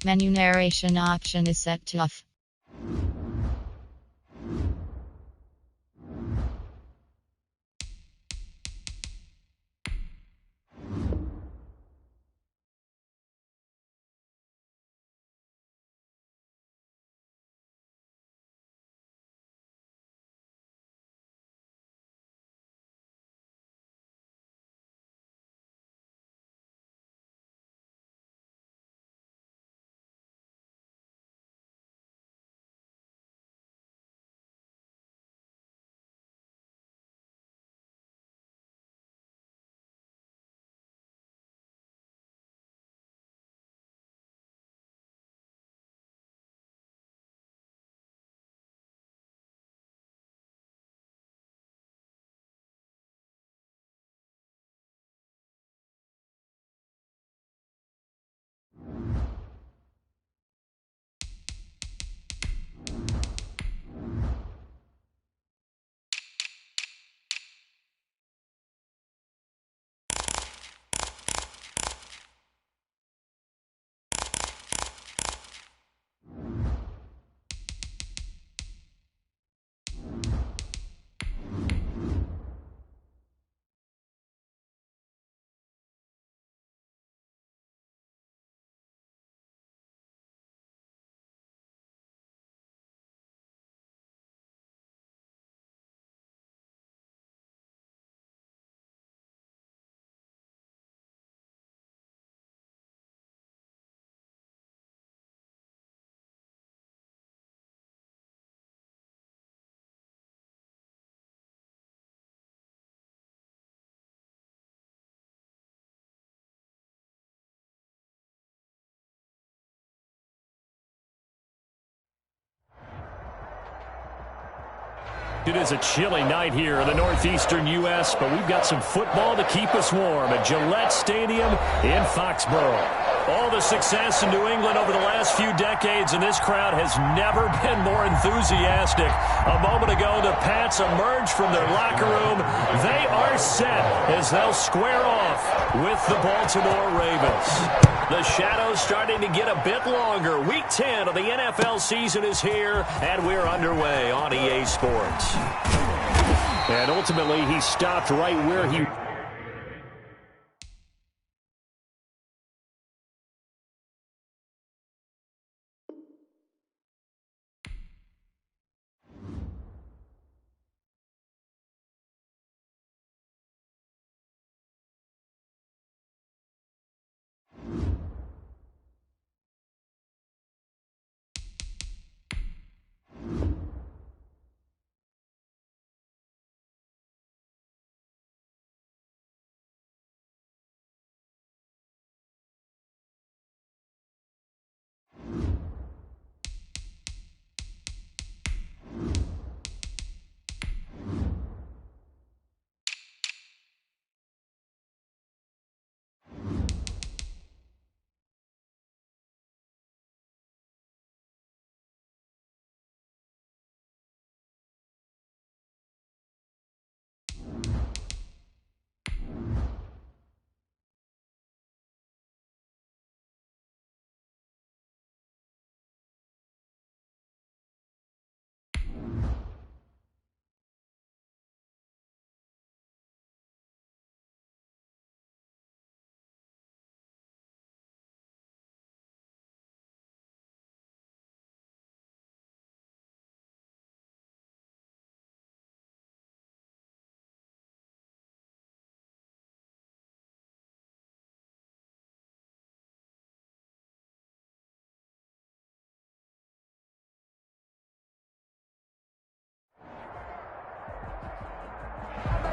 Menu narration option is set to off. It is a chilly night here in the northeastern U.S., but we've got some football to keep us warm at Gillette Stadium in Foxborough. All the success in New England over the last few decades, and this crowd has never been more enthusiastic. A moment ago, the Pats emerged from their locker room. They are set as they'll square off with the Baltimore Ravens. The shadow's starting to get a bit longer. Week 10 of the NFL season is here, and we're underway on EA Sports. And ultimately, he stopped right where he...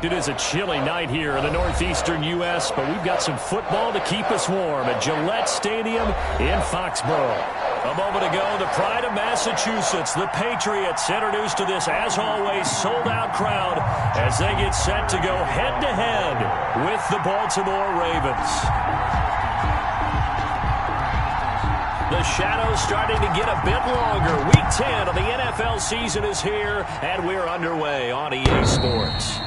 It is a chilly night here in the northeastern U.S., but we've got some football to keep us warm at Gillette Stadium in Foxborough. A moment ago, the pride of Massachusetts, the Patriots, introduced to this, as always, sold-out crowd as they get set to go head-to-head with the Baltimore Ravens. The shadow's starting to get a bit longer. Week 10 of the NFL season is here, and we're underway on EA Sports.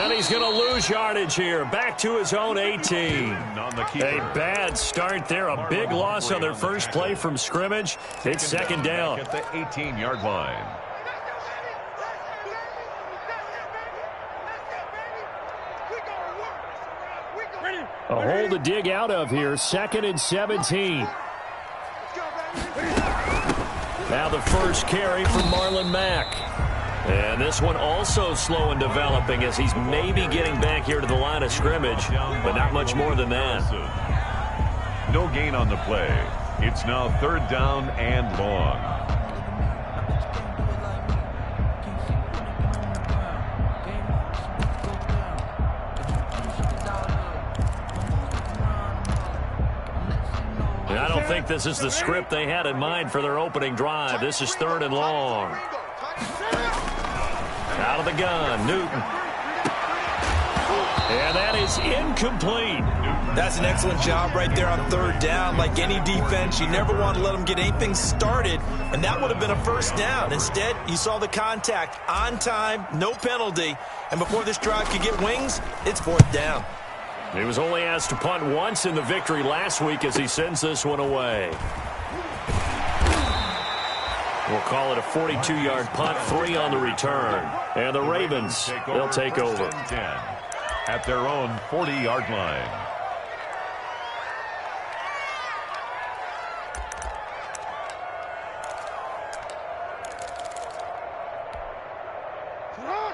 And he's going to lose yardage here. Back to his own 18. A bad start there. A big loss on their first play from scrimmage. It's second down. At the 18-yard line. A hole to dig out of here. 2nd and 17. Now the first carry from Marlon Mack. And this one also slow in developing as he's maybe getting back here to the line of scrimmage, but not much more than that. No gain on the play. It's now 3rd down and long. I don't think this is the script they had in mind for their opening drive. This is 3rd and long. Out of the gun, Newton. And that is incomplete. That's an excellent job right there on 3rd down. Like any defense, you never want to let them get anything started, and that would have been a 1st down. Instead, you saw the contact on time, no penalty, and before this drive could get wings, it's 4th down. He was only asked to punt once in the victory last week as he sends this one away. We'll call it a 42-yard punt, 3 on the return. And the Ravens, they'll take over. At their own 40-yard line.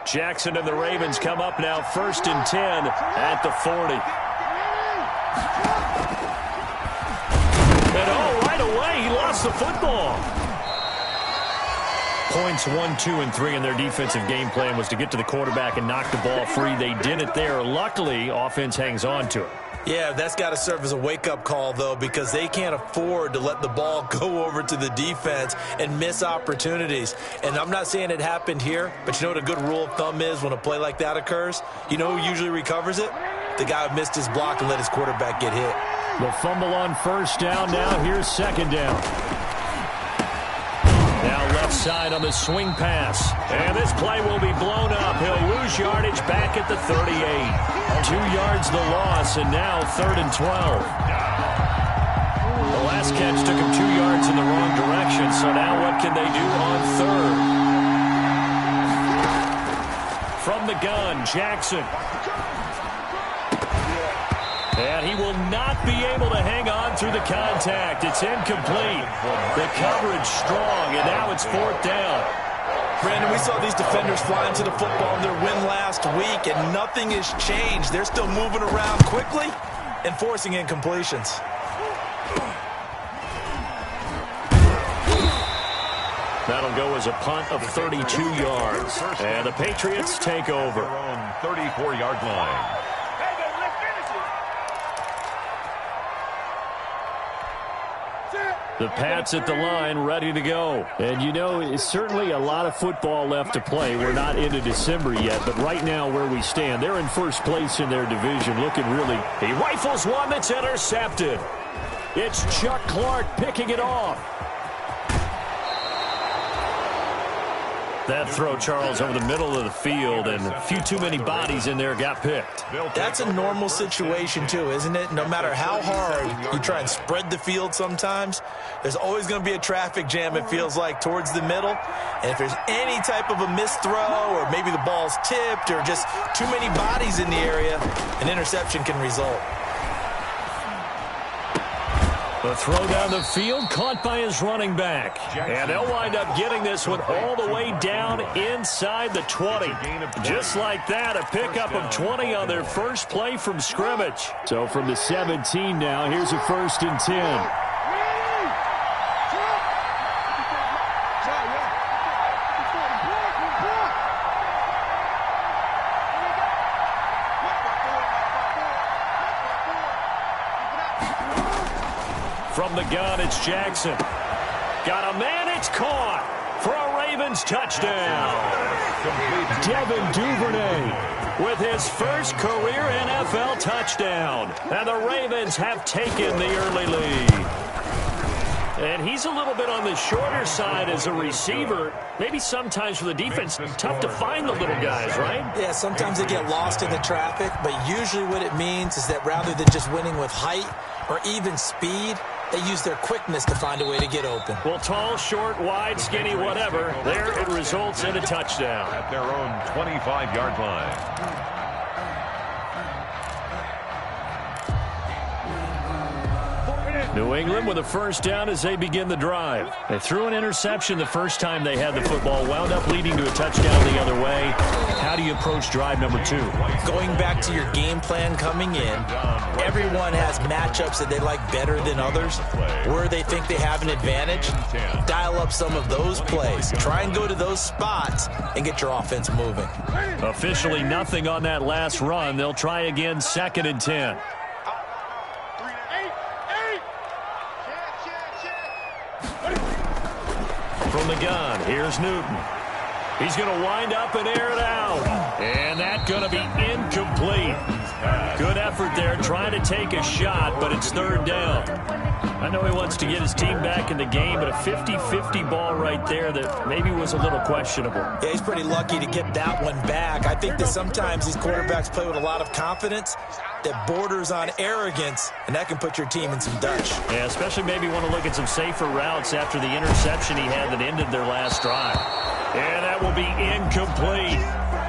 Jackson and the Ravens come up now 1st and 10 at the 40. And right away, he lost the football. Points 1, 2, and 3 in their defensive game plan was to get to the quarterback and knock the ball free. They did it there. Luckily, offense hangs on to it. Yeah, that's got to serve as a wake-up call, though, because they can't afford to let the ball go over to the defense and miss opportunities. And I'm not saying it happened here, but you know what a good rule of thumb is when a play like that occurs? You know who usually recovers it? The guy who missed his block and let his quarterback get hit. The fumble on 1st down. Now here's 2nd down. Now left side on the swing pass. And this play will be blown up. He'll lose yardage back at the 38. 2 yards the loss, and now 3rd and 12. The last catch took him 2 yards in the wrong direction, so now what can they do on 3rd? From the gun, Jackson. And he will not be able to hang on through the contact. It's incomplete. The coverage strong, and now it's 4th down. Brandon, we saw these defenders fly into the football in their win last week, and nothing has changed. They're still moving around quickly and forcing incompletions. That'll go as a punt of 32 yards. And the Patriots take over. Their own 34-yard line. The Pats at the line, ready to go. And, you know, it's certainly a lot of football left to play. We're not into December yet, but right now where we stand, they're in first place in their division, looking really... He rifles one that's intercepted. It's Chuck Clark picking it off. That throw, Charles, over the middle of the field, and a few too many bodies in there got picked. That's a normal situation, too, isn't it? No matter how hard you try and spread the field sometimes, there's always going to be a traffic jam, it feels like, towards the middle. And if there's any type of a missed throw, or maybe the ball's tipped, or just too many bodies in the area, an interception can result. The throw down the field, caught by his running back. And they'll wind up getting this one all the way down inside the 20. Just like that, a pickup of 20 on their first play from scrimmage. So from the 17 now, here's a 1st and 10. From the gun, it's Jackson. Got a man, it's caught for a Ravens touchdown. Devin Duvernay with his first career NFL touchdown. And the Ravens have taken the early lead. And he's a little bit on the shorter side as a receiver. Maybe sometimes for the defense, tough to find the little guys, right? Yeah, sometimes they get lost in the traffic, but usually what it means is that rather than just winning with height or even speed, they use their quickness to find a way to get open. Well, tall, short, wide, skinny, whatever, there it results in a touchdown. At their own 25-yard line. New England with a first down as they begin the drive. They threw an interception the first time they had the football, wound up leading to a touchdown the other way. How do you approach drive number 2? Going back to your game plan coming in, everyone has matchups that they like better than others, where they think they have an advantage. Dial up some of those plays. Try and go to those spots and get your offense moving. Officially nothing on that last run. They'll try again, 2nd and 10. From the gun, here's Newton. He's going to wind up and air it out. And that's going to be incomplete. Good effort there, trying to take a shot, but it's 3rd down. I know he wants to get his team back in the game, but a 50-50 ball right there that maybe was a little questionable. Yeah, he's pretty lucky to get that one back. I think that sometimes these quarterbacks play with a lot of confidence that borders on arrogance, and that can put your team in some Dutch. Yeah, especially maybe want to look at some safer routes after the interception he had that ended their last drive. And that will be incomplete.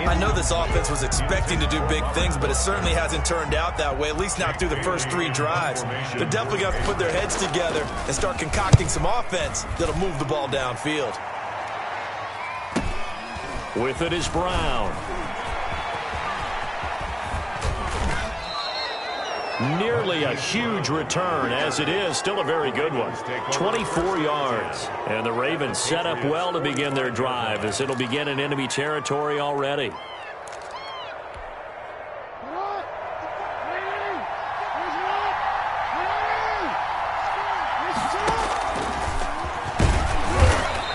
I know this offense was expecting to do big things, but it certainly hasn't turned out that way, at least not through the first 3 drives. They're definitely going to put their heads together and start concocting some offense that'll move the ball downfield. With it is Brown. Nearly a huge return, as it is still a very good one. 24 yards. And the Ravens set up well to begin their drive, as it'll begin in enemy territory already.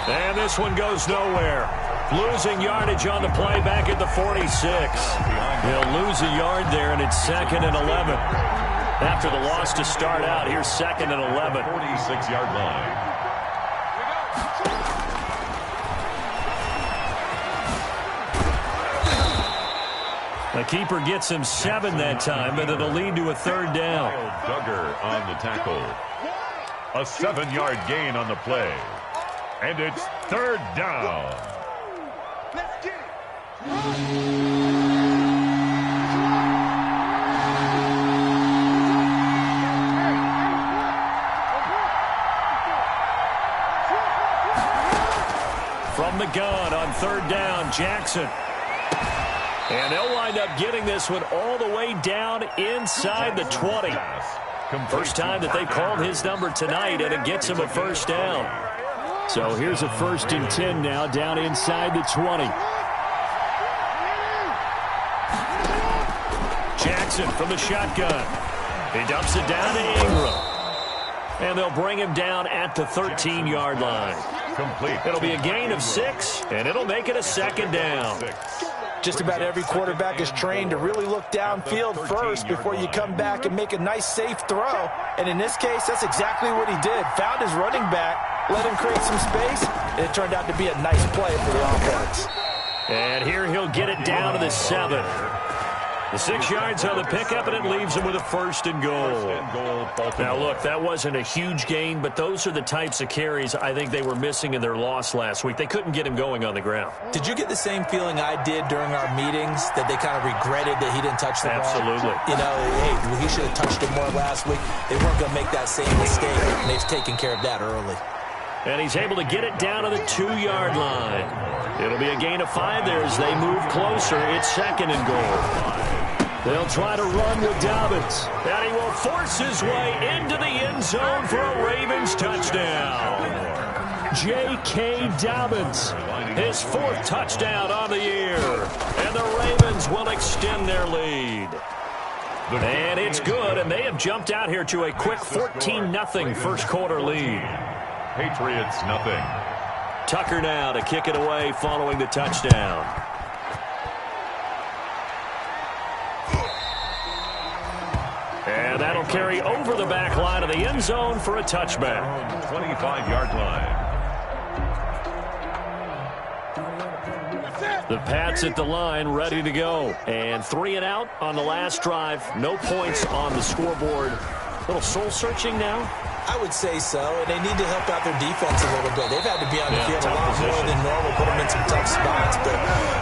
And this one goes nowhere. Losing yardage on the play back at the 46. He'll lose a yard there, and it's 2nd and 11. After the loss to start out, here's 2nd and 11. 46-yard line. The keeper gets him 7 that time, but it'll lead to a 3rd down. Duggar on the tackle. A 7-yard gain on the play. And it's 3rd down. Let's get it. From the gun on 3rd down, Jackson. And they'll wind up getting this one all the way down inside the 20. First time that they called his number tonight, and it gets him a first down. So here's a 1st and 10 now, down inside the 20. Jackson from the shotgun. He dumps it down to Ingram. And they'll bring him down at the 13-yard line. Complete. It'll be a gain of 6, and it'll make it a 2nd down. Just about every quarterback is trained to really look downfield first before you come back and make a nice, safe throw. And in this case, that's exactly what he did. Found his running back, let him create some space, and it turned out to be a nice play for the offense. And here he'll get it down to the 7. The 6 yards on the pickup, and it leaves him with a 1st and goal. Now, look, that wasn't a huge gain, but those are the types of carries I think they were missing in their loss last week. They couldn't get him going on the ground. Did you get the same feeling I did during our meetings, that they kind of regretted that he didn't touch the ball? Absolutely. You know, hey, he should have touched it more last week. They weren't going to make that same mistake, and they've taken care of that early. And he's able to get it down to the 2-yard line. It'll be a gain of 5 there as they move closer. It's 2nd and goal. They'll try to run with Dobbins. And he will force his way into the end zone for a Ravens touchdown. J.K. Dobbins, his 4th touchdown on the year. And the Ravens will extend their lead. And it's good, and they have jumped out here to a quick 14-0 first quarter lead. Patriots, nothing. Tucker now to kick it away following the touchdown. And And that'll carry over the back line of the end zone for a touchback. 25-yard line. The Pats at the line, ready to go. And 3 and out on the last drive. No points on the scoreboard. A little soul-searching now? I would say so, and they need to help out their defense a little bit. They've had to be on the field a lot more than normal, put them in some tough spots. But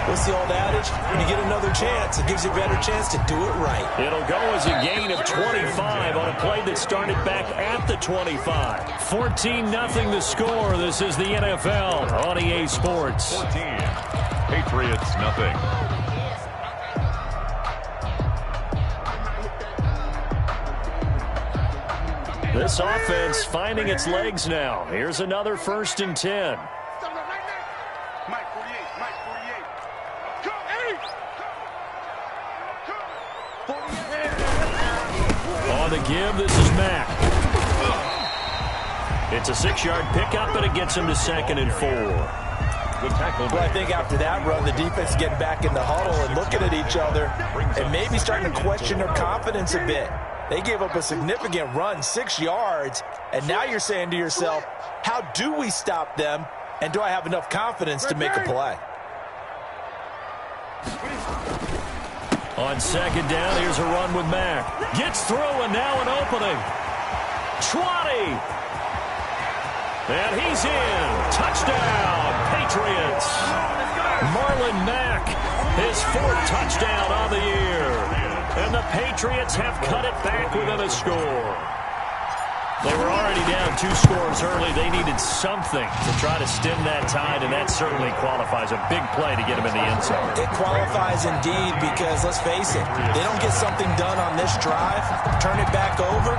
what's the old adage? When you get another chance, it gives you a better chance to do it right. It'll go as a gain of 25 on a play that started back at the 25. 14-0 the score. This is the NFL on EA Sports. 14. Patriots, nothing. This offense finding its legs now. Here's another 1st and 10. On the give, this is Mack. It's a 6-yard pickup, and it gets him to 2nd and 4. Well, I think after that run, the defense getting back in the huddle and looking at each other and maybe starting to question their confidence a bit. They gave up a significant run, 6 yards, and now you're saying to yourself, how do we stop them, and do I have enough confidence to make a play? On 2nd down, here's a run with Mack. Gets through, and now an opening. 20. And he's in. Touchdown, Patriots. Marlon Mack, his 4th touchdown on the year. And the Patriots have cut it back within a score. They were already down 2 scores early. They needed something to try to stem that tide, and that certainly qualifies. A big play to get them in the end zone. It qualifies indeed because, let's face it, they don't get something done on this drive, turn it back over,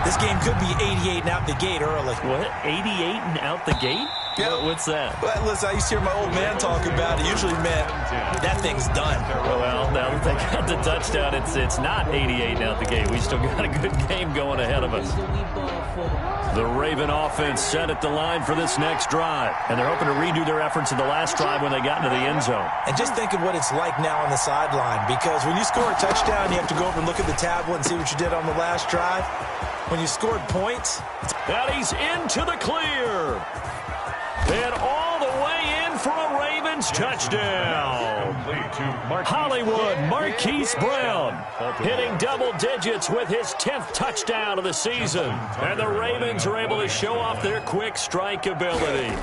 this game could be 88 and out the gate early. What? 88 and out the gate? Yeah. What's that? Well, listen, I used to hear my old man talk about it. Usually meant that thing's done. Well, now that they got the touchdown, it's not 88 and out the gate. We still got a good game going ahead of us. The Raven offense set at the line for this next drive, and they're hoping to redo their efforts in the last drive when they got into the end zone. And just think of what it's like now on the sideline, because when you score a touchdown, you have to go over and look at the tablet and see what you did on the last drive. When you scored points, and he's into the clear. And all the way in for a Ravens touchdown. Hollywood Marquise Brown hitting double digits with his 10th touchdown of the season. And the Ravens are able to show off their quick strike ability.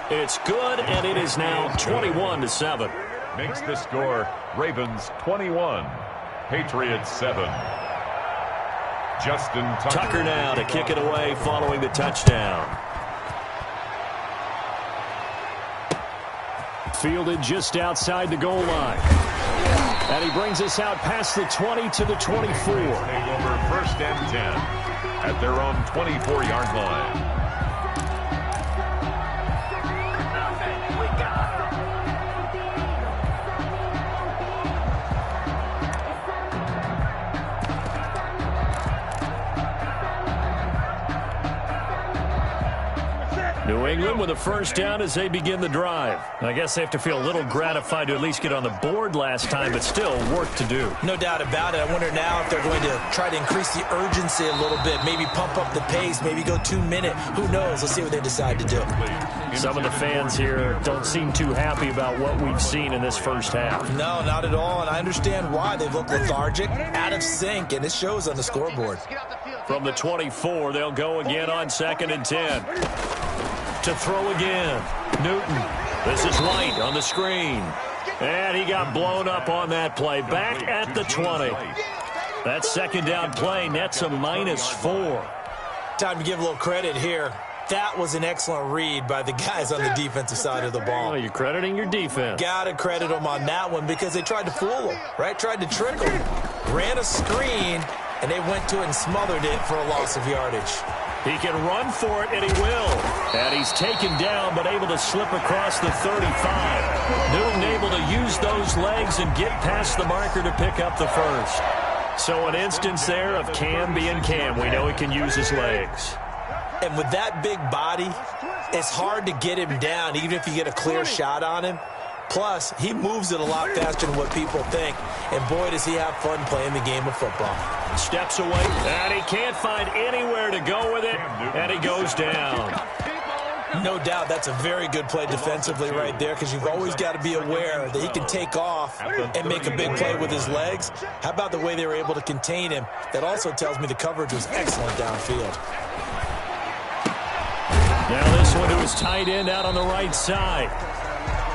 It's good, and it is now 21-7. Makes the score Ravens 21, Patriots 7. Justin Tucker now to kick it away following the touchdown. Fielded just outside the goal line. And he brings us out past the 20 to the 24. Take over 1st and 10 at their own 24-yard line. New England with a 1st down as they begin the drive. I guess they have to feel a little gratified to at least get on the board last time, but still work to do. No doubt about it. I wonder now if they're going to try to increase the urgency a little bit, maybe pump up the pace, maybe go 2 minute. Who knows? Let's see what they decide to do. Some of the fans here don't seem too happy about what we've seen in this first half. No, not at all, and I understand why. They've looked lethargic, out of sync, and it shows on the scoreboard. From the 24, they'll go again on 2nd and 10. To throw again. Newton. This is White on the screen. And he got blown up on that play. Back at the 20. That 2nd down play nets a -4. Time to give a little credit here. That was an excellent read by the guys on the defensive side of the ball. Oh, you're crediting your defense. Got to credit them on that one because they tried to fool them, right? Tried to trick them. Ran a screen, and they went to it and smothered it for a loss of yardage. He can run for it, and he will. And he's taken down, but able to slip across the 35. Newton able to use those legs and get past the marker to pick up the 1st. So an instance there of Cam being Cam. We know he can use his legs. And with that big body, it's hard to get him down, even if you get a clear shot on him. Plus, he moves it a lot faster than what people think. And boy, does he have fun playing the game of football. Steps away, and he can't find anywhere to go with it, and he goes down. No doubt that's a very good play defensively right there, because you've always got to be aware that he can take off and make a big play with his legs. How about the way they were able to contain him? That also tells me the coverage was excellent downfield. Now this one to his tight end out on the right side.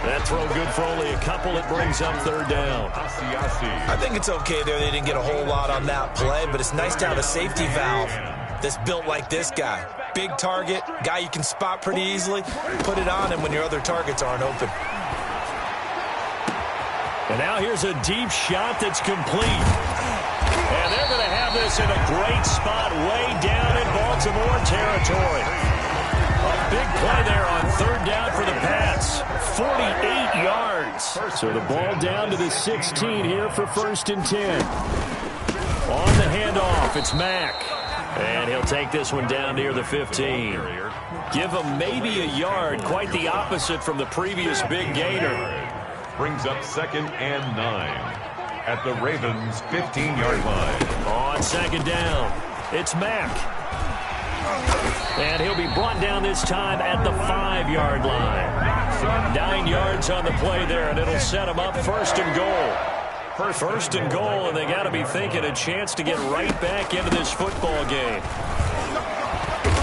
That throw good for only a couple. It brings up third down. I think it's okay there. They didn't get a whole lot on that play, but it's nice to have a safety valve that's built like this guy. Big target, guy you can spot pretty easily. Put it on him when your other targets aren't open. And now here's a deep shot that's complete. And they're going to have this in a great spot way down in Baltimore territory. A big play there on third down for the Pats. 48 yards. So the ball down to the 16 here for 1st and 10. On the handoff, it's Mack. And he'll take this one down near the 15. Give him maybe a yard, quite the opposite from the previous big gainer. Brings up 2nd and 9 at the Ravens' 15-yard line. On 2nd down, it's Mack. And he'll be brought down this time at the 5-yard line. 9 yards on the play there, and it'll set him up 1st and goal. 1st and goal, and they got to be thinking a chance to get right back into this football game.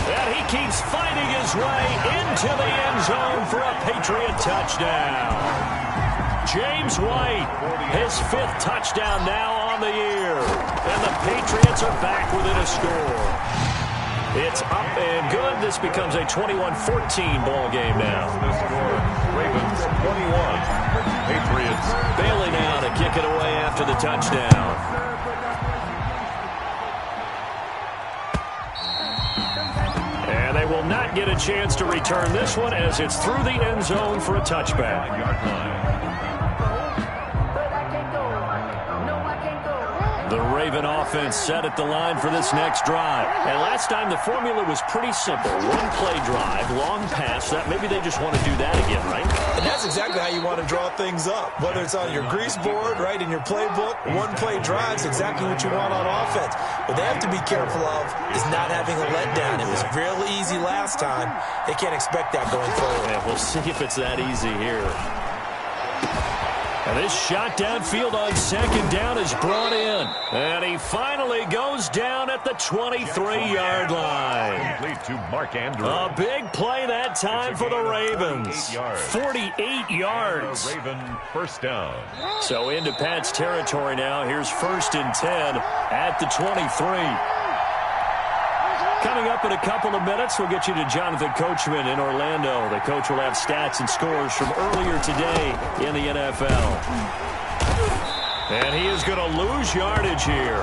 And he keeps fighting his way into the end zone for a Patriot touchdown. James White, his 5th touchdown now on the year. And the Patriots are back within a score. It's up and good. This becomes a 21-14 ball game now. The score, Ravens 21. Patriots. Bailey now to kick it away after the touchdown. And they will not get a chance to return this one as it's through the end zone for a touchback. The Raven offense set at the line for this next drive. And last time the formula was pretty simple. One play drive, long pass. That maybe they just want to do that again, right? And that's exactly how you want to draw things up. Whether it's on your grease board, right, in your playbook, one play drive is exactly what you want on offense. What they have to be careful of is not having a letdown. It was real easy last time. They can't expect that going forward. Yeah, we'll see if it's that easy here. And this shot downfield on 2nd down is brought in. And he finally goes down at the 23-yard line. Complete to Mark Andrews. A big play that time for the Ravens. 48 yards. Raven 1st down. So into Pat's territory now. Here's 1st and 10 at the 23. Coming up in a couple of minutes, we'll get you to Jonathan Coachman in Orlando. The coach will have stats and scores from earlier today in the NFL. And he is going to lose yardage here.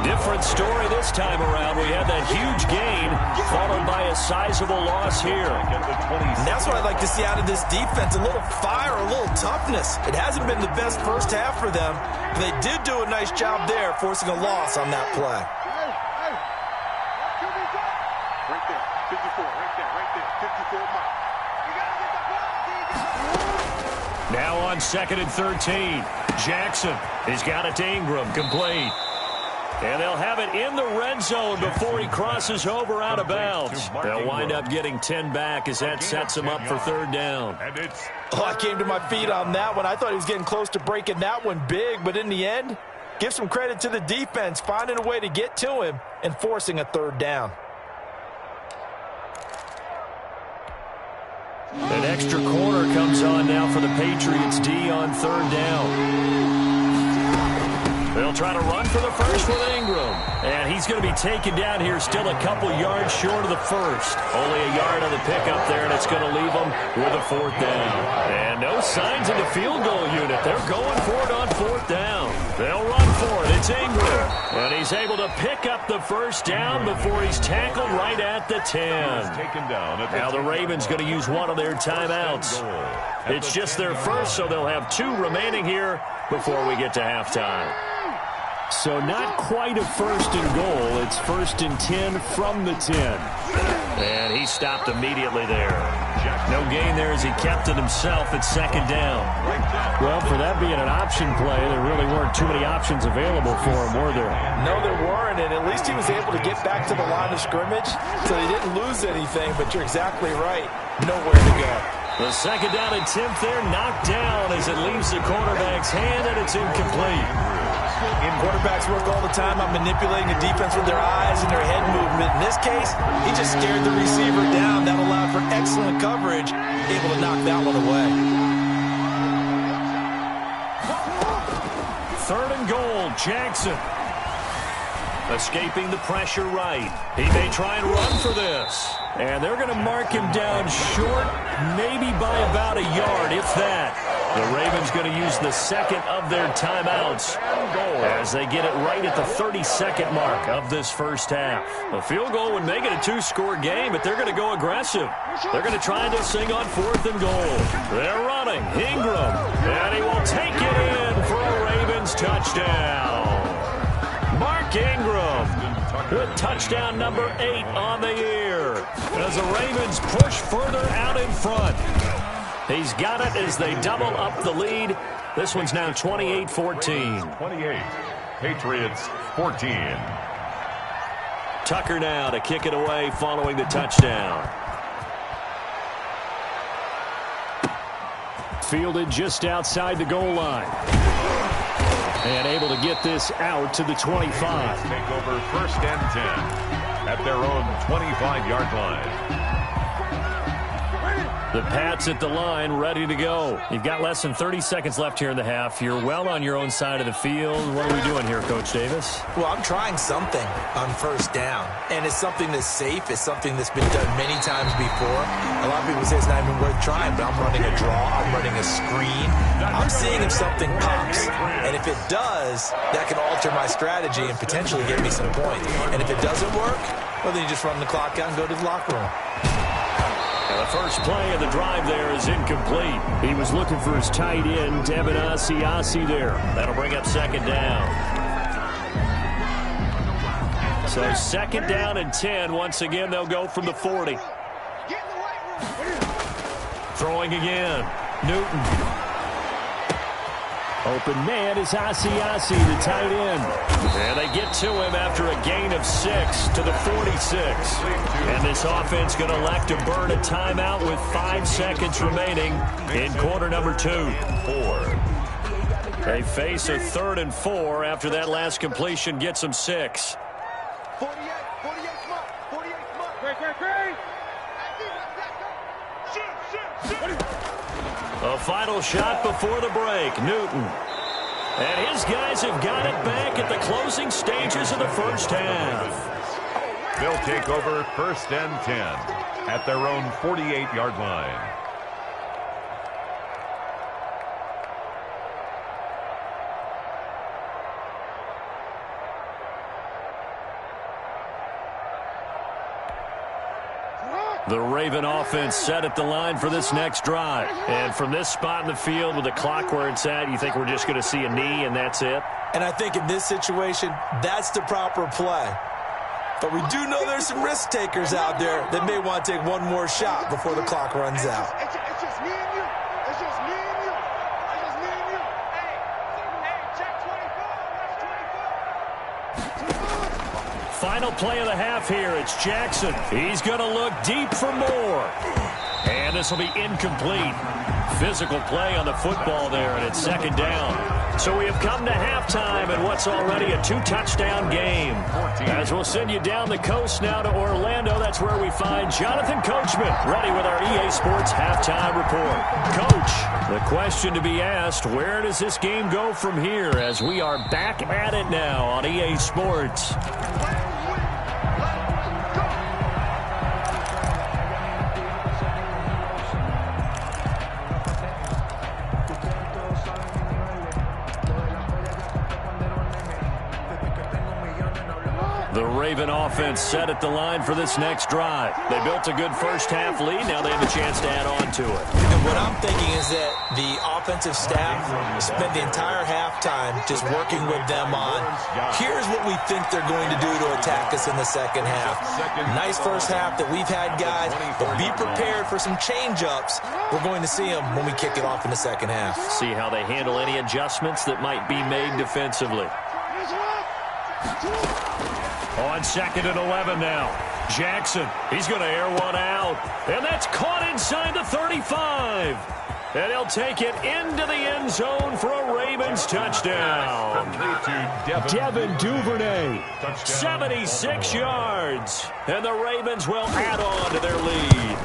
Different story this time around. We had that huge gain followed by a sizable loss here. And that's what I'd like to see out of this defense. A little fire, a little toughness. It hasn't been the best first half for them, but they did do a nice job there forcing a loss on that play. Now on 2nd and 13. Jackson, he's got it to Ingram, complete. And they'll have it in the red zone before he crosses over out of bounds. They'll wind up getting 10 back as that sets him up for 3rd down. Oh, I came to my feet on that one. I thought he was getting close to breaking that one big, but in the end, give some credit to the defense, finding a way to get to him and forcing a 3rd down. An extra corner comes on now for the Patriots D on 3rd down. They'll try to run for the first with Ingram. And he's going to be taken down here still a couple yards short of the first. Only a yard on the pickup there, and it's going to leave them with a 4th down. And no signs of the field goal unit. They're going for it on 4th down. They'll run for it. It's Ingram. And he's able to pick up the 1st down before he's tackled right at the 10. Now the Ravens going to use one of their timeouts. It's just their first, so they'll have 2 remaining here before we get to halftime. So not quite a first and goal. It's 1st and 10 from the 10. And he stopped immediately there. No gain there as he kept it himself at 2nd down. Well, for that being an option play, there really weren't too many options available for him, were there? No, there weren't, and at least he was able to get back to the line of scrimmage, so he didn't lose anything, but you're exactly right. Nowhere to go. The 2nd down attempt there knocked down as it leaves the quarterback's hand, and it's incomplete. Quarterbacks work all the time on manipulating the defense with their eyes and their head movement. In this case, he just scared the receiver down. That allowed for excellent coverage, able to knock that one away. 3rd and goal, Jackson. Escaping the pressure right. He may try and run for this. And they're going to mark him down short, maybe by about a yard, if that. The Ravens going to use the 2nd of their timeouts as they get it right at the 32nd mark of this first half. A field goal would make it a 2-score game, but they're going to go aggressive. They're going to try this thing on 4th and goal. They're running. Ingram. And he will take it in for a Ravens touchdown. Mark Ingram with touchdown number 8 on the year as the Ravens push further out in front. He's got it as they double up the lead. This one's now 28-14. 28. Patriots 14. Tucker now to kick it away following the touchdown. Fielded just outside the goal line. And able to get this out to the 25. Take over 1st and 10 at their own 25-yard line. The Pats at the line, ready to go. You've got less than 30 seconds left here in the half. You're well on your own side of the field. What are we doing here, Coach Davis? Well, I'm trying something on 1st down, and it's something that's safe. It's something that's been done many times before. A lot of people say it's not even worth trying, but I'm running a draw. I'm running a screen. I'm seeing if something pops, and if it does, that can alter my strategy and potentially get me some points. And if it doesn't work, well, then you just run the clock out and go to the locker room. The first play of the drive there is incomplete. He was looking for his tight end, Devin Asiasi there. That'll bring up 2nd down. So 2nd down and 10. Once again, they'll go from the 40. Throwing again. Newton. Open man is Asiasi, the tight end. And they get to him after a gain of 6 to the 46. And this offense going to elect to burn a timeout with 5 seconds remaining in quarter number 2. They face a 3rd and 4 after that last completion gets them 6. 48 mark. Great. A final shot before the break. Newton. And his guys have got it back at the closing stages of the first half. They'll take over 1st and 10 at their own 48-yard line. The Raven offense set at the line for this next drive. And from this spot in the field with the clock where it's at, you think we're just going to see a knee and that's it? And I think in this situation, that's the proper play. But we do know there's some risk takers out there that may want to take one more shot before the clock runs out. It's just me and you. It's just me and you. It's just me and you. Hey, check 24. Final play of the half here. It's Jackson. He's going to look deep for more. And this will be incomplete. Physical play on the football there, and it's 2nd down. So we have come to halftime in what's already a 2-touchdown game. As we'll send you down the coast now to Orlando, that's where we find Jonathan Coachman, ready with our EA Sports halftime report. Coach, the question to be asked, where does this game go from here as we are back at it now on EA Sports? Raven offense set at the line for this next drive. They built a good first-half lead. Now they have a chance to add on to it. And what I'm thinking is that the offensive staff spent the entire halftime just working with them on, here's what we think they're going to do to attack us in the second half. Nice first half that we've had, guys, but be prepared for some change-ups. We're going to see them when we kick it off in the second half. See how they handle any adjustments that might be made defensively. On 2nd and 11 now. Jackson, he's going to air one out. And that's caught inside the 35. And he'll take it into the end zone for a Ravens touchdown. Devin Duvernay, 76 yards. And the Ravens will add on to their lead.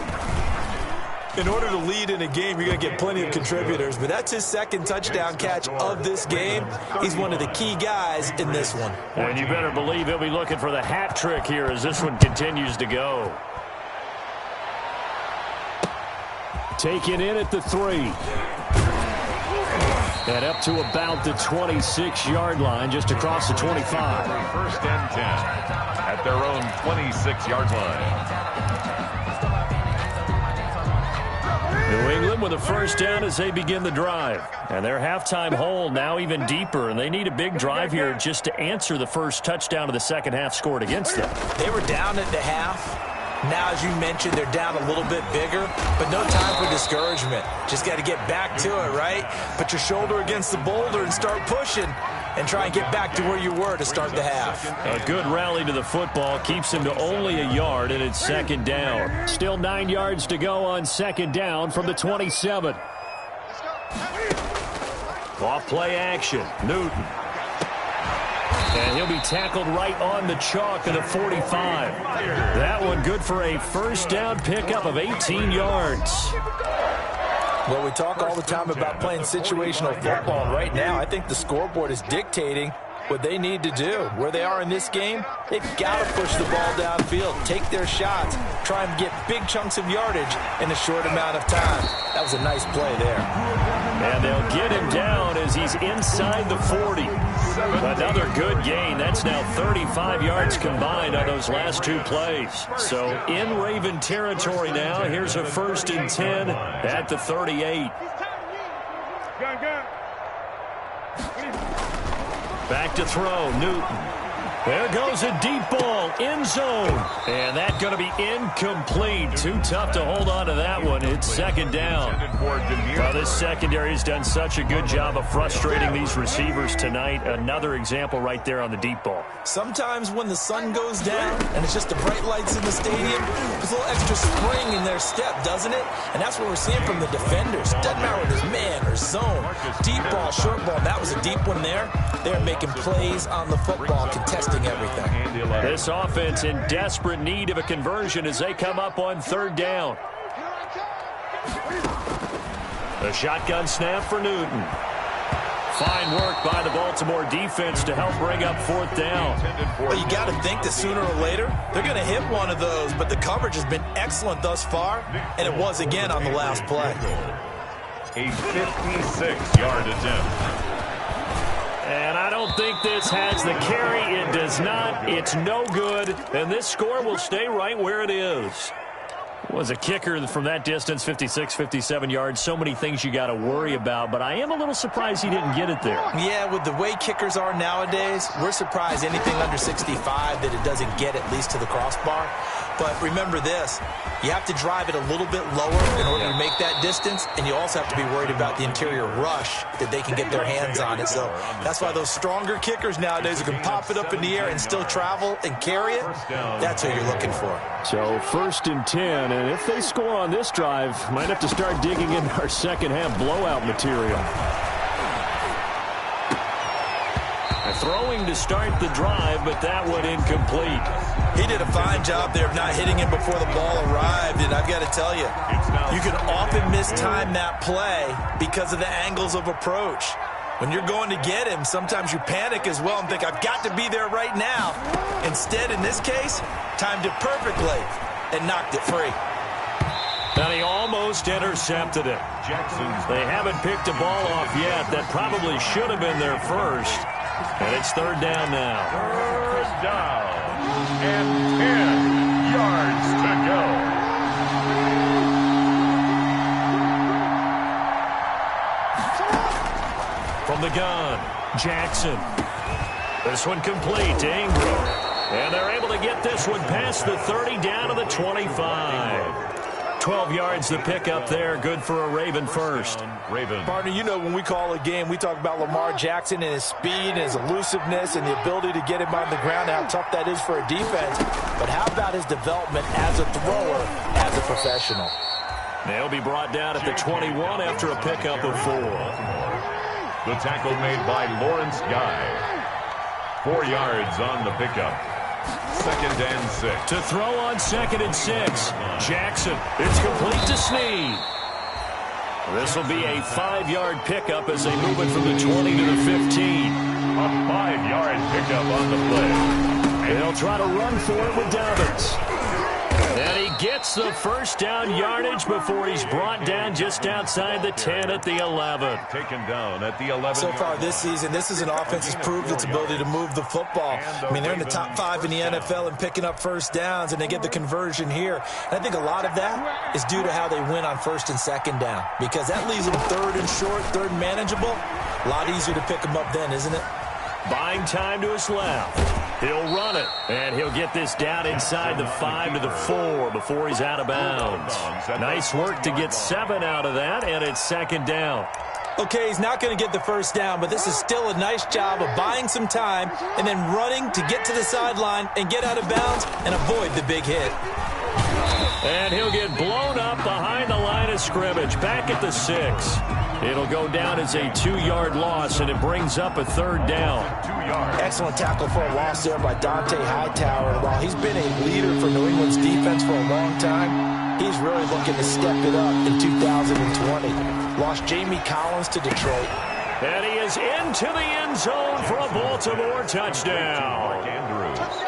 In order to lead in a game, you're going to get plenty of contributors, but that's his second touchdown catch of this game. He's one of the key guys in this one. And you better believe he'll be looking for the hat trick here as this one continues to go. Taken in at the 3. And up to about the 26-yard line, just across the 25. 1st and 10 at their own 26-yard line. New England with a first down as they begin the drive. And their halftime hole now even deeper, and they need a big drive here just to answer the first touchdown of the second half scored against them. They were down at the half. Now, as you mentioned, they're down a little bit bigger, but no time for discouragement. Just got to get back to it, right? Put your shoulder against the boulder and start pushing and try and get back to where you were to start the half. A good rally to the football keeps him to only a yard, and it's 2nd down. Still 9 yards to go on 2nd down from the 27. Off play action. Newton. And he'll be tackled right on the chalk of the 45. That one good for a first down pickup of 18 yards. Well, we talk all the time about playing situational football, and right now I think the scoreboard is dictating what they need to do. Where they are in this game, they've got to push the ball downfield, take their shots, try and get big chunks of yardage in a short amount of time. That was a nice play there. And they'll get him down as he's inside the 40. Another good gain. That's now 35 yards combined on those last 2 plays. So in Raven territory now. Here's a 1st and 10 at the 38. Back to throw, Newton. There goes a deep ball, end zone. And that's going to be incomplete. Too tough to hold on to that one. It's 2nd down. Well, this secondary has done such a good job of frustrating these receivers tonight. Another example right there on the deep ball. Sometimes when the sun goes down and it's just the bright lights in the stadium, there's a little extra spring in their step, doesn't it? And that's what we're seeing from the defenders. Doesn't matter whether it's man or zone. Deep ball, short ball. That was a deep one there. They're making plays on the football, contesting everything. This offense in desperate need of a conversion as they come up on 3rd down. The shotgun snap for Newton. Fine work by the Baltimore defense to help bring up 4th down. Well, you got to think that sooner or later they're going to hit one of those, but the coverage has been excellent thus far, and it was again on the last play. A 56-yard attempt. And I don't think this has the carry. It does not. It's no good. And this score will stay right where it is. Was a kicker from that distance, 56, 57 yards. So many things you got to worry about, but I am a little surprised he didn't get it there. Yeah, with the way kickers are nowadays, we're surprised anything under 65 that it doesn't get at least to the crossbar. But remember this, you have to drive it a little bit lower in order to make that distance, and you also have to be worried about the interior rush that they can get their hands on it. So that's why those stronger kickers nowadays who can pop it up in the air and still travel and carry it, that's who you're looking for. So 1st and 10, and if they score on this drive, might have to start digging into our second half blowout material. Throwing to start the drive, but that one incomplete. He did a fine job there of not hitting him before the ball arrived, and I've got to tell you, you can often mistime that play because of the angles of approach. When you're going to get him, sometimes you panic as well and think, I've got to be there right now. Instead, in this case, timed it perfectly and knocked it free. And he almost intercepted it. They haven't picked a ball off yet. That probably should have been their first. And it's 3rd down now. 3rd down. and 10 yards to go. From the gun, Jackson. This one complete to Ingram. And they're able to get this one past the 30 down to the 25. 12 yards to pick up there. Good for a Raven first. Partner, you know when we call a game, we talk about Lamar Jackson and his speed and his elusiveness and the ability to get him on the ground and how tough that is for a defense. But how about his development as a thrower, as a professional? They'll be brought down at the 21 after a pickup of 4. The tackle made by Lawrence Guy. 4 yards on the pickup. 2nd and 6. To throw on 2nd and 6. Jackson. It's complete to Snead. This will be a 5-yard pickup as they move it from the 20 to the 15. A 5-yard pickup on the play. And they'll try to run for it with Dobbins. And he gets the first down yardage before he's brought down just outside the 10 at the 11. Taken down at the 11. So far this season, this is an offense that's proved its ability to move the football. I mean, they're in the top 5 in the NFL and picking up first downs, and they get the conversion here. And I think a lot of that is due to how they win on 1st and 2nd down, because that leaves them 3rd and short, 3rd and manageable. A lot easier to pick them up then, isn't it? Buying time to his left. He'll run it, and he'll get this down inside the 5 to the 4 before he's out of bounds. Nice work to get 7 out of that, and it's 2nd down. Okay, he's not going to get the first down, but this is still a nice job of buying some time and then running to get to the sideline and get out of bounds and avoid the big hit. And he'll get blown up behind the line of scrimmage, back at the 6. It'll go down as a 2-yard loss, and it brings up a 3rd down. 2 yards. Excellent tackle for a loss there by Dante Hightower. While he's been a leader for New England's defense for a long time, he's really looking to step it up in 2020. Lost Jamie Collins to Detroit. And he is into the end zone for a Baltimore touchdown.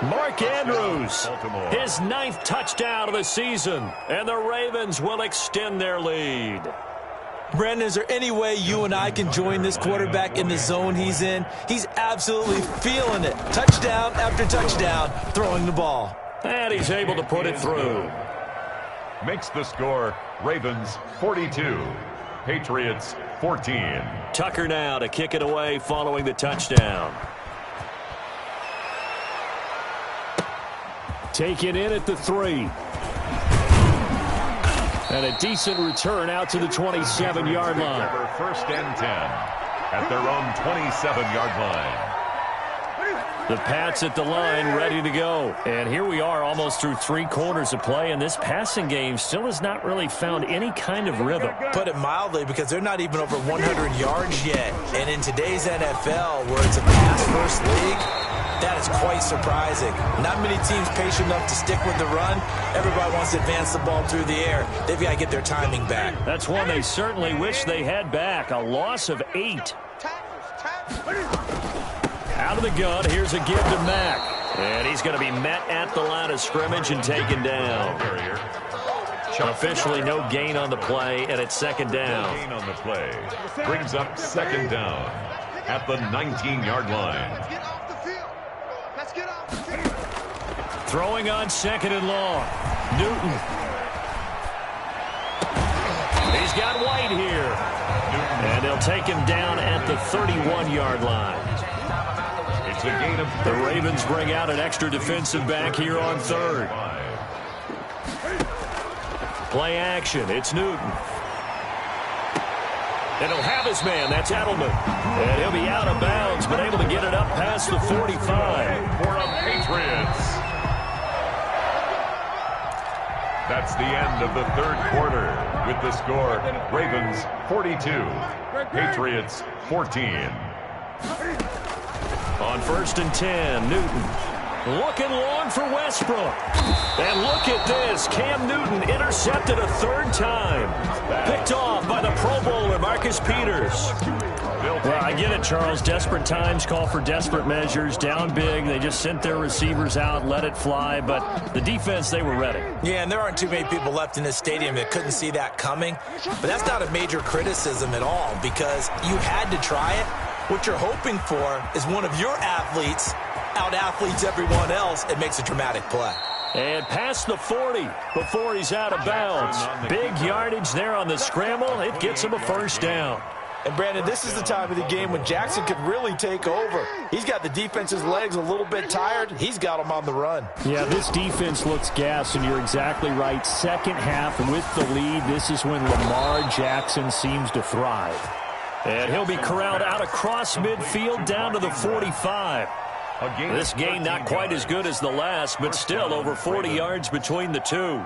Mark Andrews, his 9th touchdown of the season, and the Ravens will extend their lead. Brandon, is there any way you and I can join this quarterback in the zone he's in? He's absolutely feeling it. Touchdown after touchdown, throwing the ball. And he's able to put it through. Makes the score Ravens 42, Patriots 14. Tucker now to kick it away following the touchdown. Taken in at the 3. And a decent return out to the 27-yard line. 1st and 10 at their own 27-yard line. The Pats at the line, ready to go. And here we are almost through 3 quarters of play, and this passing game still has not really found any kind of rhythm. Put it mildly, because they're not even over 100 yards yet. And in today's NFL, where it's a pass-first league, that is quite surprising. Not many teams patient enough to stick with the run. Everybody wants to advance the ball through the air. They've got to get their timing back. That's one they certainly wish they had back. A loss of 8. Out of the gun, here's a give to Mack. And he's going to be met at the line of scrimmage and taken down. Officially no gain on the play, and it's 2nd down. Gain on the play brings up 2nd down at the 19-yard line. Throwing on 2nd and long. Newton. He's got White here. And they'll take him down at the 31-yard line. It's a gain of 30. The Ravens bring out an extra defensive back here on 3rd. Play action. It's Newton. And he'll have his man. That's Edelman. And he'll be out of bounds, but able to get it up past the 45. For the Patriots. That's the end of the 3rd quarter with the score Ravens 42, Patriots 14. On 1st and 10, Newton looking long for Westbrook. And look at this. Cam Newton intercepted a 3rd time. Picked off by the Pro Bowler Marcus Peters. Well, I get it, Charles. Desperate times call for desperate measures. Down big. They just sent their receivers out, let it fly. But the defense, they were ready. Yeah, and there aren't too many people left in this stadium that couldn't see that coming. But that's not a major criticism at all, because you had to try it. What you're hoping for is one of your athletes out-athletes everyone else and makes a dramatic play. And past the 40 before he's out of bounds. Big yardage there on the scramble. It gets him a first down. And, Brandon, this is the time of the game when Jackson could really take over. He's got the defense's legs a little bit tired. He's got them on the run. Yeah, this defense looks gassed, and you're exactly right. Second half with the lead, this is when Lamar Jackson seems to thrive. And he'll be corralled out across midfield down to the 45. This gain not quite as good as the last, but still over 40 yards between the two.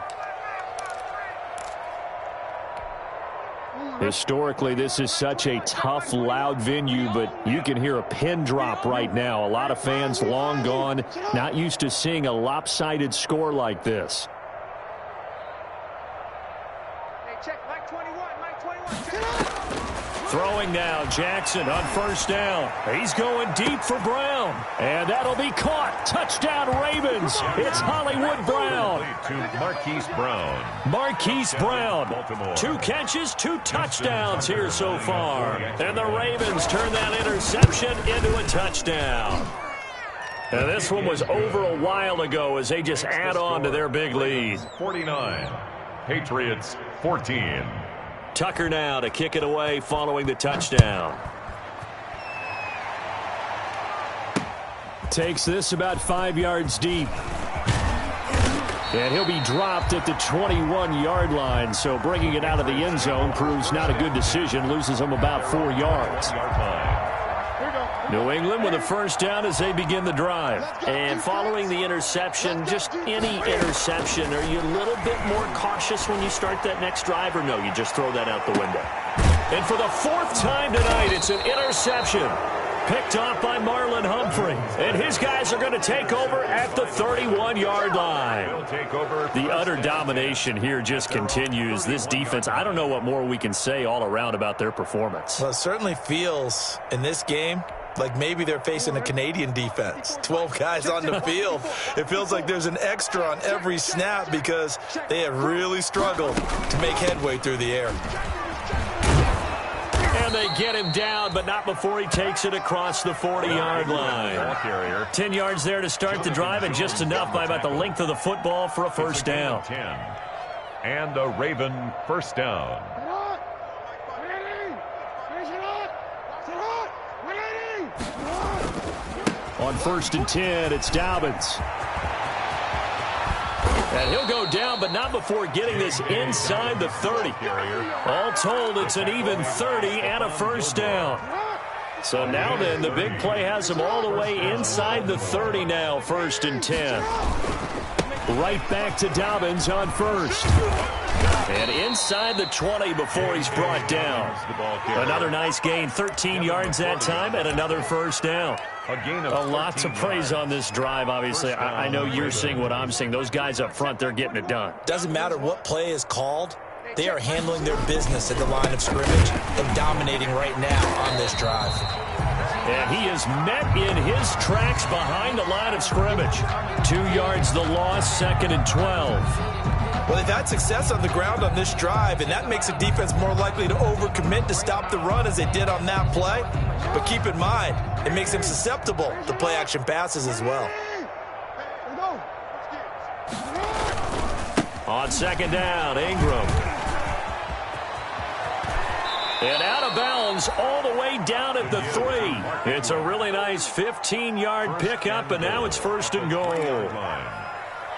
Historically, this is such a tough, loud venue, but you can hear a pin drop right now. A lot of fans long gone, not used to seeing a lopsided score like this. Hey, check, Mike 21, Mike 21. Throwing now, Jackson on first down. He's going deep for Brown, and that'll be caught. Touchdown, Ravens. It's Hollywood Brown. To Marquise Brown. Marquise Brown. Baltimore. 2 catches, 2 touchdowns here so far. And the Ravens turn that interception into a touchdown. And this one was over a while ago as they just add on to their big lead. 49. Patriots 14. Tucker now to kick it away following the touchdown. Takes this about 5 yards deep. And he'll be dropped at the 21-yard line, so bringing it out of the end zone proves not a good decision. Loses them about 4 yards. New England with a first down as they begin the drive. And following the interception, just any interception, are you a little bit more cautious when you start that next drive, or no, you just throw that out the window? And for the 4th time tonight, it's an interception. Picked off by Marlon Humphrey. And his guys are going to take over at the 31-yard line. The utter domination here just continues. This defense, I don't know what more we can say all around about their performance. Well, it certainly feels in this game like maybe they're facing a Canadian defense. 12 guys on the field. It feels like there's an extra on every snap because they have really struggled to make headway through the air. And they get him down, but not before he takes it across the 40-yard line. 10 yards there to start the drive, and just enough by about the length of the football for a first down. And a Raven first down. On 1st and 10, it's Dobbins. And he'll go down, but not before getting this inside the 30. All told, it's an even 30 and a first down. So now then, the big play has him all the way inside the 30 now, 1st and 10. Right back to Dobbins on 1st. And inside the 20 before he's brought down. Another nice gain, 13 yards that time, and another first down. Lots of praise on this drive, obviously. I know you're seeing what I'm seeing. Those guys up front, they're getting it done. Doesn't matter what play is called. They are handling their business at the line of scrimmage and dominating right now on this drive. And he is met in his tracks behind the line of scrimmage. 2 yards the loss, 2nd and 12. Well, they've had success on the ground on this drive, and that makes the defense more likely to overcommit to stop the run as they did on that play. But keep in mind, it makes them susceptible to play-action passes as well. On 2nd down, Ingram. And out of bounds all the way down at the 3. It's a really nice 15-yard pickup, and now it's 1st and goal.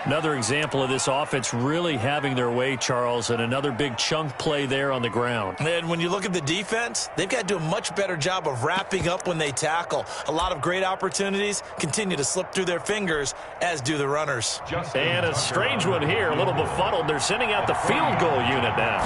Another example of this offense really having their way, Charles, and another big chunk play there on the ground. And when you look at the defense, they've got to do a much better job of wrapping up when they tackle. A lot of great opportunities continue to slip through their fingers, as do the runners. And a strange one here, a little befuddled. They're sending out the field goal unit now.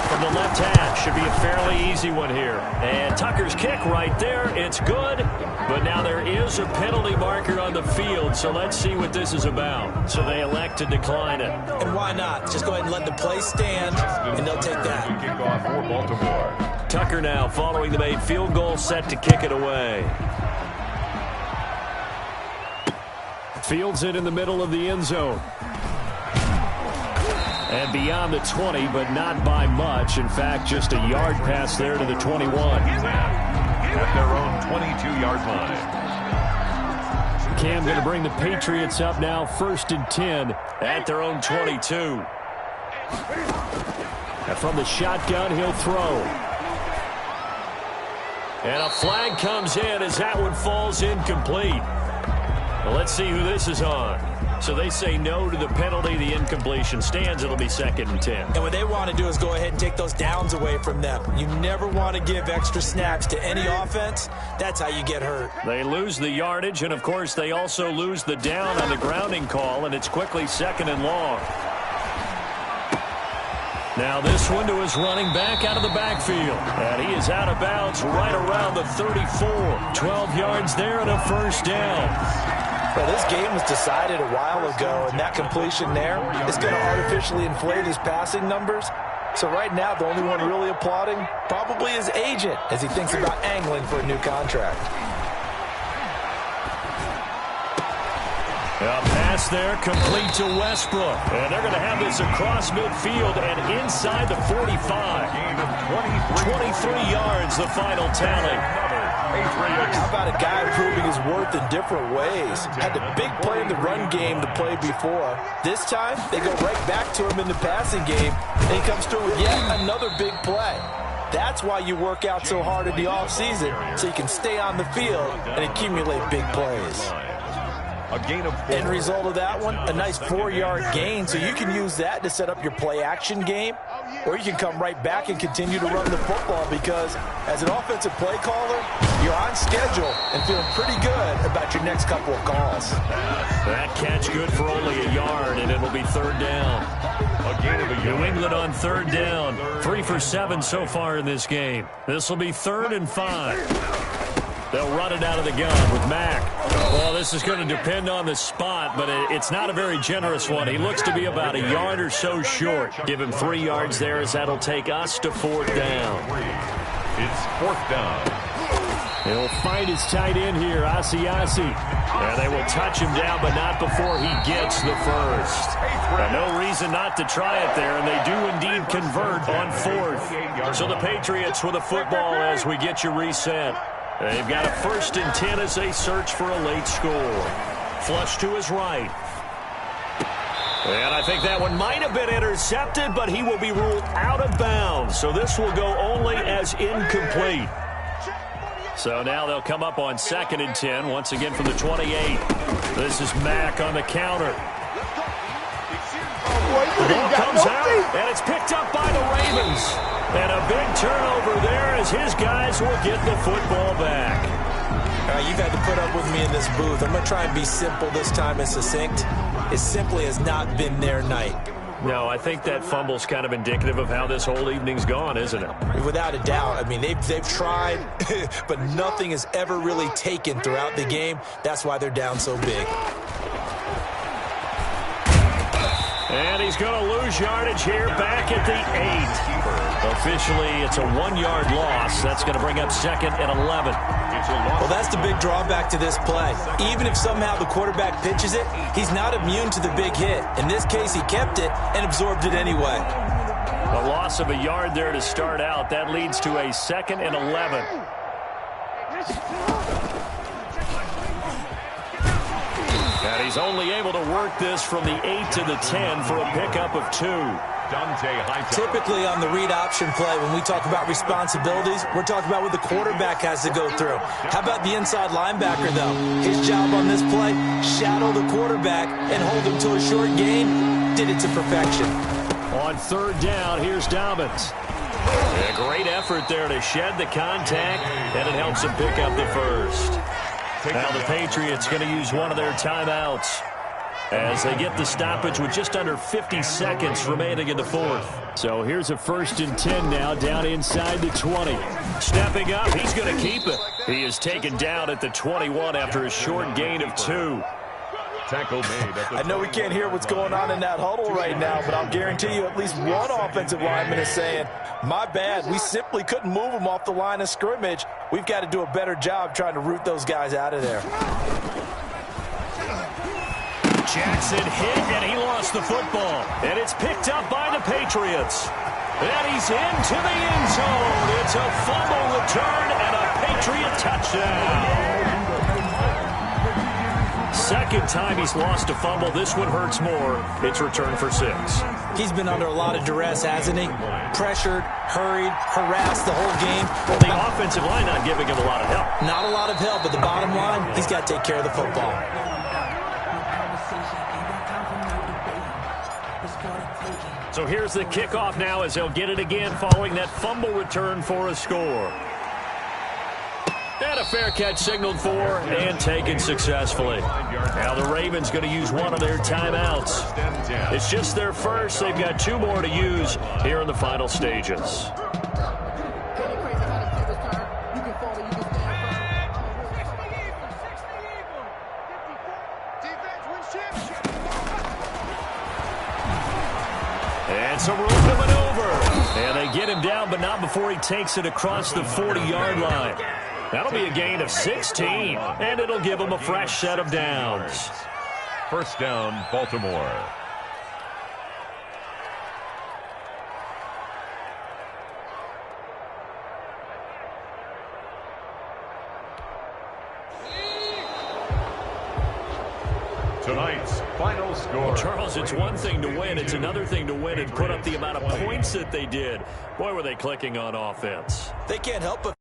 From the left hash, should be a fairly easy one here. And Tucker's kick right there, it's good. But now there is a penalty marker on the field, so let's see what this is about. So they elect to decline it. And why not? Just go ahead and let the play stand, and they'll take that. Kickoff for Baltimore. Tucker now following the made field goal, set to kick it away. Fields it in the middle of the end zone. And beyond the 20, but not by much. In fact, just a yard pass there to the 21. At their own 22-yard line. Cam going to bring the Patriots up now, 1st and 10 at their own 22. And from the shotgun, he'll throw. And a flag comes in as that one falls incomplete. Well, let's see who this is on. So they say no to the penalty. The incompletion stands. It'll be 2nd and 10. And what they want to do is go ahead and take those downs away from them. You never want to give extra snaps to any offense. That's how you get hurt. They lose the yardage, and, of course, they also lose the down on the grounding call, and it's quickly 2nd and long. Now this one to his running back out of the backfield. And he is out of bounds right around the 34. 12 yards there and a 1st down. Well, this game was decided a while ago, and that completion there is going to artificially inflate his passing numbers. So right now, the only one really applauding probably his agent as he thinks about angling for a new contract. A pass there, complete to Westbrook. And they're going to have this across midfield and inside the 45. 23 yards, the final tally. How about a guy proving his worth in different ways? Had the big play in the run game to play before. This time, they go right back to him in the passing game, and he comes through with yet another big play. That's why you work out so hard in the offseason, so you can stay on the field and accumulate big plays. End result of that one, a nice 4-yard gain, so you can use that to set up your play-action game, or you can come right back and continue to run the football because as an offensive play caller, you're on schedule and feeling pretty good about your next couple of calls. That catch good for only a yard, and it'll be 3rd down. New England on 3rd down. 3 for 7 so far in this game. This will be 3rd and 5. They'll run it out of the gun with Mack. Well, this is going to depend on the spot, but it's not a very generous one. He looks to be about a yard or so short. Give him 3 yards there as that'll take us to 4th down. It's 4th down. He'll find his tight end here, Asiasi. And they will touch him down, but not before he gets the first. And no reason not to try it there, and they do indeed convert on 4th. So the Patriots with a football as we get you reset. They've got a 1st and 10 as they search for a late score. Flush to his right. And I think that one might have been intercepted, but he will be ruled out of bounds. So this will go only as incomplete. So now they'll come up on 2nd and 10, once again from the 28. This is Mack on the counter. The ball comes out, and it's picked up by the Ravens. And a big turnover there as his guys will get the football back. You've had to put up with me in this booth. I'm going to try and be simple this time and succinct. It simply has not been their night. No, I think that fumble's kind of indicative of how this whole evening's gone, isn't it? Without a doubt. I mean, they've tried, but nothing has ever really taken throughout the game. That's why they're down so big. And he's going to lose yardage here back at the 8. Officially, it's a 1-yard loss. That's going to bring up 2nd and 11. Well, that's the big drawback to this play. Even if somehow the quarterback pitches it, he's not immune to the big hit. In this case, he kept it and absorbed it anyway. A loss of a yard there to start out. That leads to a 2nd and 11. And he's only able to work this from the 8 to the 10 for a pickup of 2. Typically on the read option play, when we talk about responsibilities, we're talking about what the quarterback has to go through. How about the inside linebacker, though? His job on this play, shadow the quarterback and hold him to a short gain. Did it to perfection. On 3rd down, here's Dobbins. A great effort there to shed the contact, and it helps him pick up the first. Now the Patriots going to use one of their timeouts as they get the stoppage with just under 50 seconds remaining in the 4th. So here's a 1st and 10 now down inside the 20. Stepping up, he's going to keep it. He is taken down at the 21 after a short gain of 2. Tackle made. I know we can't hear what's going on in that huddle right now, but I'll guarantee you at least one offensive lineman is saying, my bad, we simply couldn't move them off the line of scrimmage. We've got to do a better job trying to root those guys out of there. Jackson hit, and he lost the football. And it's picked up by the Patriots. And he's into the end zone. It's a fumble return and a Patriot touchdown. second time he's lost a fumble. This one hurts more. It's returned for 6. He's been under a lot of duress, hasn't he? Pressured, hurried, harassed the whole game. The offensive line not giving him a lot of help. Not a lot of help, but the bottom line, he's got to take care of the football. So here's the kickoff now as they'll get it again following that fumble return for a score. And a fair catch signaled for and taken successfully. Now the Ravens going to use one of their timeouts. It's just their first. They've got 2 more to use here in the final stages. And some room to maneuver. And they get him down, but not before he takes it across the 40-yard line. That'll be a gain of 16, and it'll give them a fresh set of downs. First down, Baltimore. Tonight's final score. Well, Charles, it's one thing to win. It's another thing to win and put up the amount of points that they did. Boy, were they clicking on offense. They can't help but